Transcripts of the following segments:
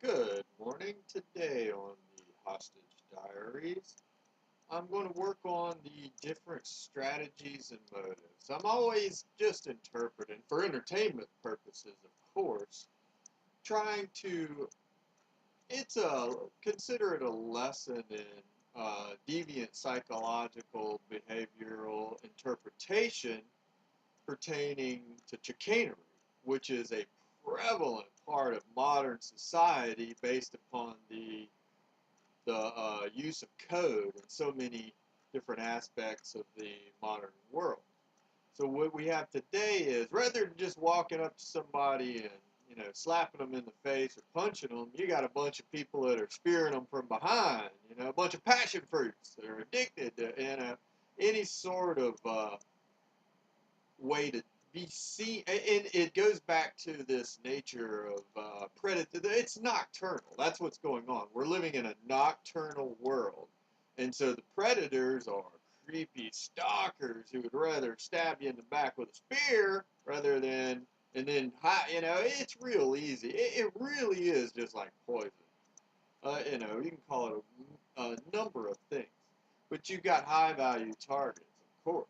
Good morning. Today on the Hostage Diaries, I'm going to work on the different strategies and motives. I'm always just interpreting, for entertainment purposes, of course, trying to, consider it a lesson in deviant psychological behavioral interpretation pertaining to chicanery, which is a prevalent part of modern society based upon the use of code in so many different aspects of the modern world. So what we have today is rather than just walking up to somebody and slapping them in the face or punching them, you got a bunch of people that are spearing them from behind. A bunch of passion fruits that are addicted to any sort of way to be seen, and it goes back to this nature of predator. It's nocturnal. That's what's going on. We're living in a nocturnal world, and so the predators are creepy stalkers who would rather stab you in the back with a spear rather than and then it's real easy. It really is just like poison. You can call it a number of things, but you've got high value targets, of course.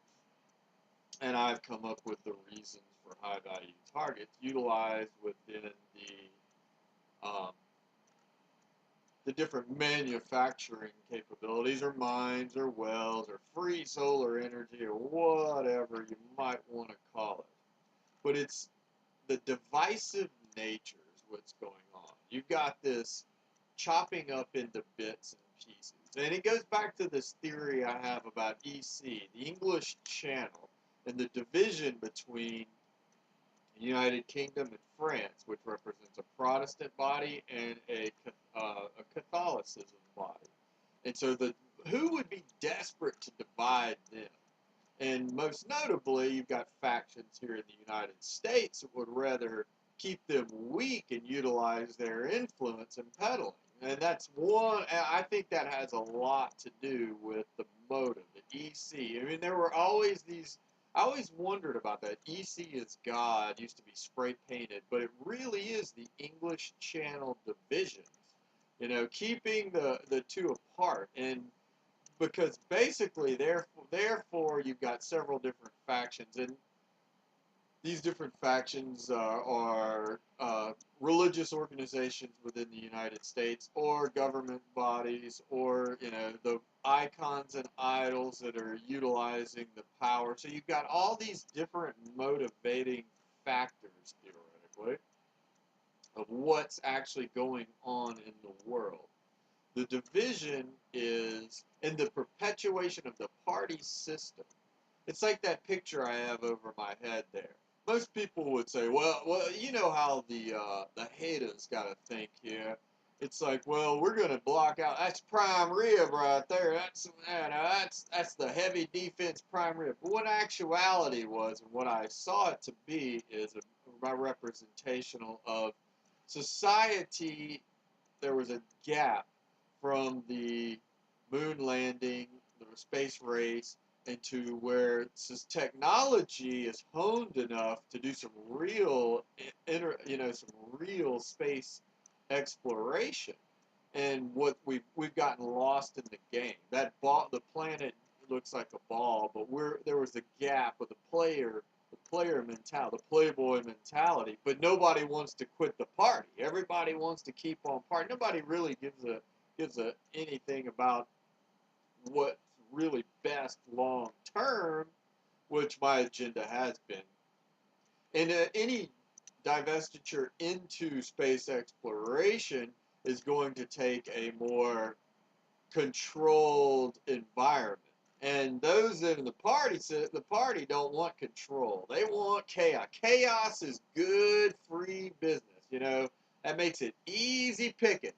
And I've come up with the reasons for high value targets utilized within um, the different manufacturing capabilities or mines or wells or free solar energy or whatever you might want to call it. But it's the divisive nature is what's going on. You've got this chopping up into bits and pieces. And it goes back to this theory I have about EC, the English Channel, and the division between the United Kingdom and France, which represents a Protestant body and a Catholicism body. And so who would be desperate to divide them? And most notably, you've got factions here in the United States that would rather keep them weak and utilize their influence in peddling. And that's one, I think that has a lot to do with the motive, the EC. I mean, there were always these, I always wondered about that. EC is God, used to be spray painted, but it really is the English Channel divisions, keeping the two apart. And because basically, therefore, you've got several different factions, and these different factions are religious organizations within the United States, or government bodies, or the icons and idols that are utilizing the power. So you've got all these different motivating factors, theoretically, of what's actually going on in the world. The division is in the perpetuation of the party system. It's like that picture I have over my head there. Most people would say, well, you know how the haters got to think here. It's like, well, we're gonna block out. That's prime rib right there. That's the heavy defense prime rib. But what actuality was, and what I saw it to be, is my representational of society. There was a gap from the moon landing, the space race, into where technology is honed enough to do some real, some real space exploration. And what we've gotten lost in the game. That ball, the planet looks like a ball, but there was a gap with the player mentality, the playboy mentality. But nobody wants to quit the party. Everybody wants to keep on partying. Nobody really gives a anything about what's really best long term, which my agenda has been. And any divestiture into space exploration is going to take a more controlled environment. And those in the party don't want control. They want chaos. Chaos is good, free business. That makes it easy pickings.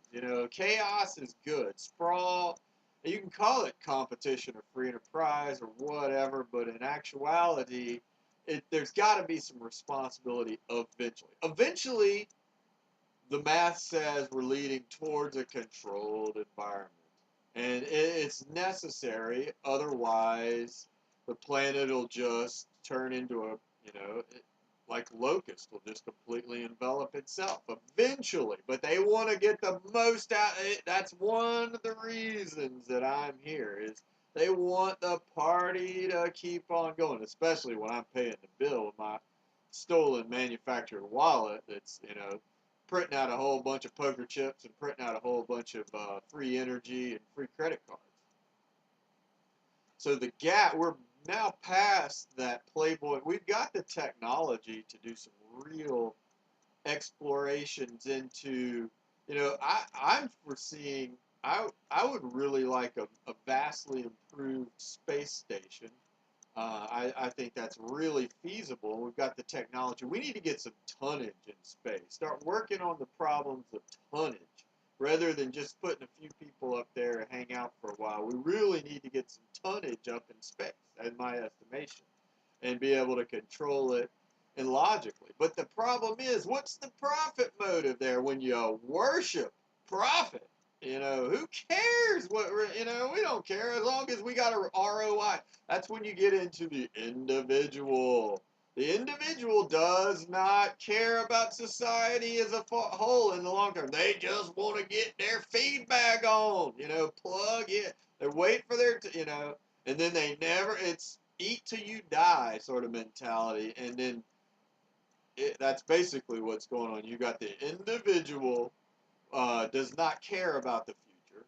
Chaos is good. Sprawl. You can call it competition or free enterprise or whatever, but in actuality, there's got to be some responsibility eventually. Eventually, the math says we're leading towards a controlled environment. And it's necessary, otherwise the planet will just turn into like locust, will just completely envelop itself eventually. But they want to get the most out. That's one of the reasons that I'm here is they want the party to keep on going, especially when I'm paying the bill with my stolen manufactured wallet that's, printing out a whole bunch of poker chips and printing out a whole bunch of free energy and free credit cards. So the gap, we're now past that Playboy. We've got the technology to do some real explorations into, I'm foreseeing, I would really like a vastly improved space station. I think that's really feasible. We've got the technology. We need to get some tonnage in space. Start working on the problems of tonnage rather than just putting a few people up there to hang out for a while. We really need to get some tonnage up in space, in my estimation, and be able to control it and logically. But the problem is, what's the profit motive there when you worship profit? Who cares what, we don't care as long as we got a ROI. That's when you get into the individual. The individual does not care about society as a whole in the long term. They just want to get their feedback on, plug in. They wait for their, and then they never, it's eat till you die sort of mentality. And then that's basically what's going on. You got the individual does not care about the future.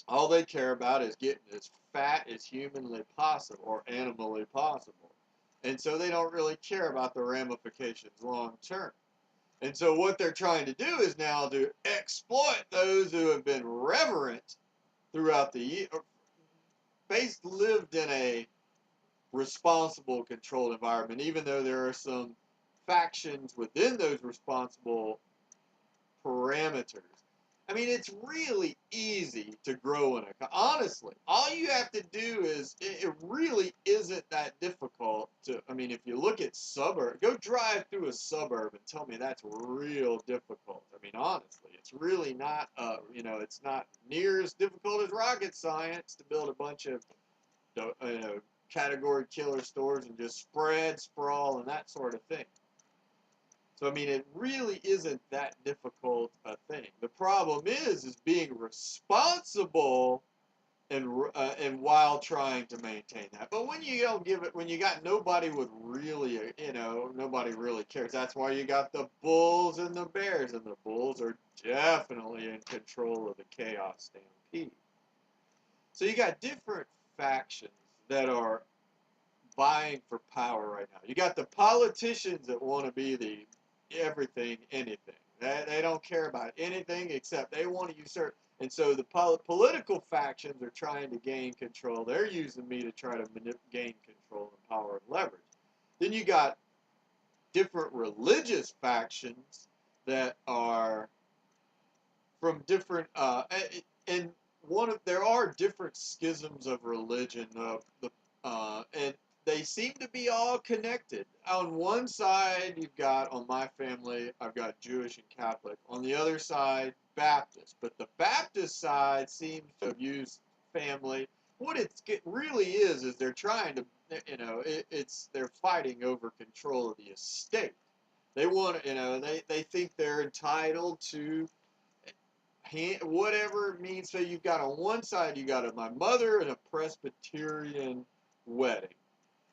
All they care about is getting as fat as humanly possible or animally possible. And so they don't really care about the ramifications long term. And so what they're trying to do is now to exploit those who have been reverent throughout the year, lived in a responsible, controlled environment, even though there are some factions within those responsible parameters. I mean, it's really easy to grow in a. Honestly, all you have to do is it really isn't that difficult to. I mean, if you look at suburb, go drive through a suburb and tell me that's real difficult. I mean, honestly, it's really not. It's not near as difficult as rocket science to build a bunch of, category killer stores and just sprawl, and that sort of thing. So, I mean, it really isn't that difficult a thing. The problem is being responsible and while trying to maintain that. But when you don't give it, when you got nobody with really, nobody really cares. That's why you got the bulls and the bears, and the bulls are definitely in control of the chaos stampede. So you got different factions that are vying for power right now. You got the politicians that want to be the everything, anything. They don't care about anything except they want to usurp. And so the political factions are trying to gain control. They're using me to try to gain control and power and leverage. Then you got different religious factions that are from different, and there are different schisms of religion. And they seem to be all connected. On one side, you've got, on my family, I've got Jewish and Catholic. On the other side, Baptist. But the Baptist side seems to have used family. What it really is they're trying to, they're fighting over control of the estate. They want, they think they're entitled to whatever it means. So you've got on one side, you got my mother and a Presbyterian wedding.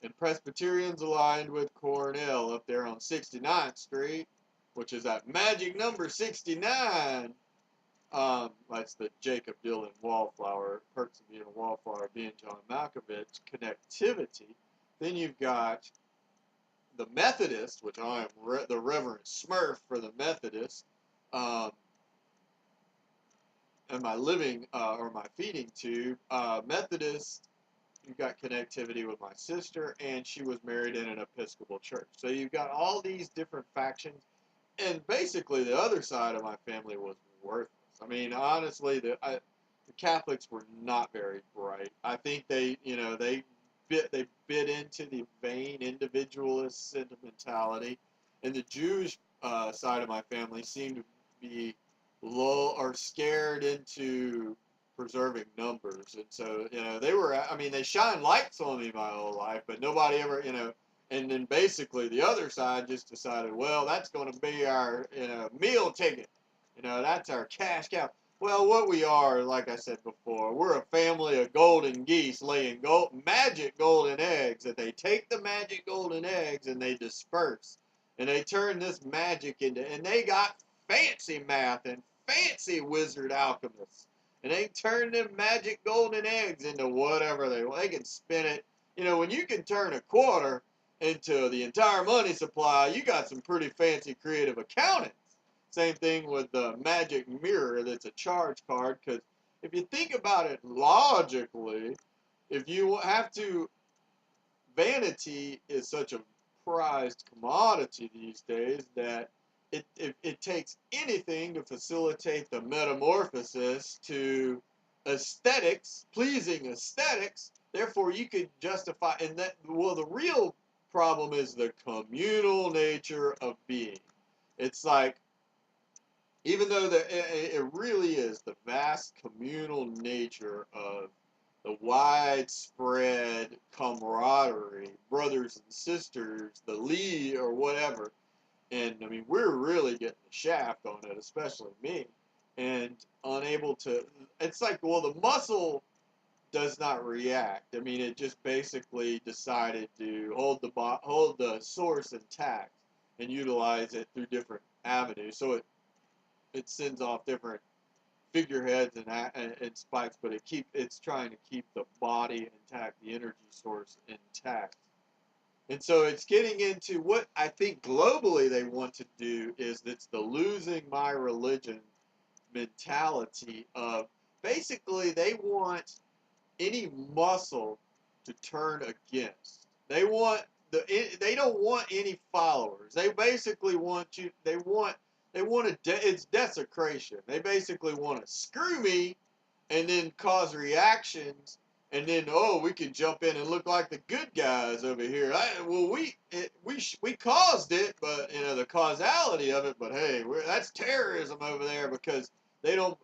And Presbyterians aligned with Cornell up there on 69th Street, which is that magic number 69. That's the Jacob Dylan Wallflower, Perks of being a Wallflower, being John Malkovich connectivity. Then you've got the Methodist, which I am the Reverend Smurf for the Methodist, and my living or my feeding tube. Methodist, you've got connectivity with my sister, and she was married in an Episcopal church. So you've got all these different factions, and basically the other side of my family was worthless. I mean, honestly, the Catholics were not very bright. I think they bit into the vain individualist sentimentality, and the Jewish side of my family seemed to be scared into preserving numbers. And so, they were, I mean, they shined lights on me my whole life, but nobody ever, And then basically the other side just decided, well, that's going to be our meal ticket. That's our cash cow. Well, what we are, like I said before, we're a family of golden geese laying magic golden eggs. That they take the magic golden eggs and they disperse, and they turn this magic into, and they got fancy math and fancy wizard alchemists, and they turn them magic golden eggs into whatever they want. They can spin it. When you can turn a quarter into the entire money supply, you got some pretty fancy creative accounting. Same thing with the magic mirror that's a charge card, because if you think about it logically, if you have to, vanity is such a prized commodity these days that it takes anything to facilitate the metamorphosis to aesthetics, pleasing aesthetics. Therefore, you could justify, and that, well, the real problem is the communal nature of being. It's like, even though it really is the vast communal nature of the widespread camaraderie, brothers and sisters, the lead or whatever. And I mean, we're really getting the shaft on it, especially me, and unable to. It's like, well, the muscle does not react. I mean, it just basically decided to hold the source intact and utilize it through different avenues. So it sends off different figureheads and spikes, but it's trying to keep the body intact, the energy source intact. And so it's getting into what I think globally they want to do is it's the losing my religion mentality of, basically they want any muscle to turn against. They don't want any followers. They basically want you. It's desecration. They basically want to screw me, and then cause reactions, and then, oh, we can jump in and look like the good guys over here. We caused it, but the causality of it. But hey, that's terrorism over there, because they don't,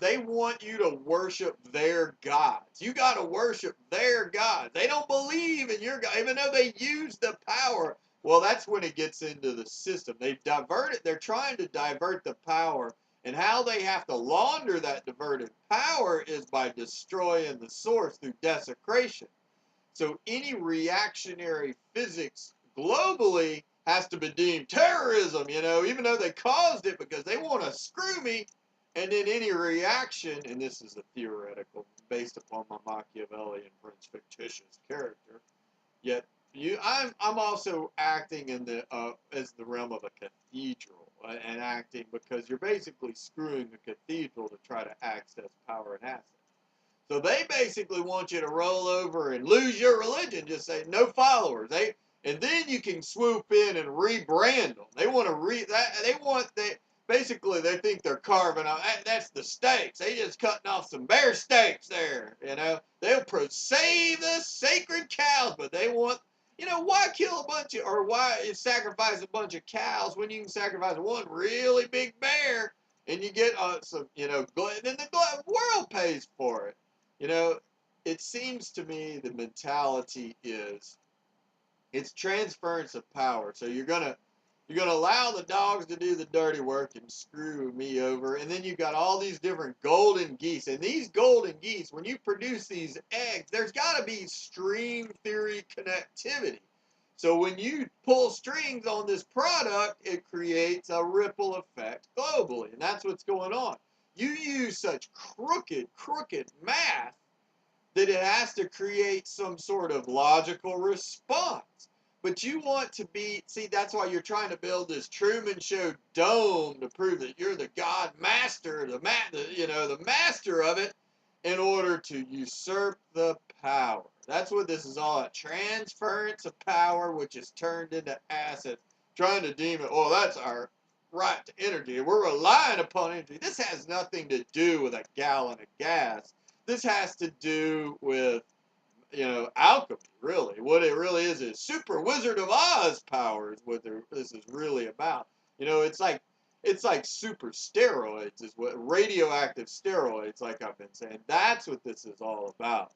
they want you to worship their gods. You got to worship their gods. They don't believe in your God, even though they use the power. Well, that's when it gets into the system. They're trying to divert the power, and how they have to launder that diverted power is by destroying the source through desecration. So any reactionary physics globally has to be deemed terrorism, even though they caused it, because they want to screw me. And then any reaction, and this is a theoretical based upon my Machiavellian French fictitious character, yet I'm also acting in the as the realm of a cathedral, and acting because you're basically screwing the cathedral to try to access power and assets. So they basically want you to roll over and lose your religion, just say no followers. And then you can swoop in and rebrand them. They want basically they think they're carving off. That's the steaks. They just cutting off some bear steaks there. They'll save the sacred cows, but they want. Why kill a bunch of, or why sacrifice a bunch of cows when you can sacrifice one really big bear and you get some, then the world pays for it. You know, it seems to me the mentality is it's transference of power. So you're gonna allow the dogs to do the dirty work and screw me over, and then you've got all these different golden geese. And these golden geese, when you produce these eggs, there's got to be string theory connectivity. So when you pull strings on this product, it creates a ripple effect globally, and that's what's going on. You use such crooked math that it has to create some sort of logical response. But you want to that's why you're trying to build this Truman Show dome to prove that you're the God master, the master of it, in order to usurp the power. That's what this is all about. Transference of power, which is turned into assets. Trying to deem it, oh, that's our right to energy. We're relying upon energy. This has nothing to do with a gallon of gas. This has to do with, alchemy, really. What it really is super Wizard of Oz powers, what this is really about. It's like super steroids, is what radioactive steroids, like I've been saying. That's what this is all about.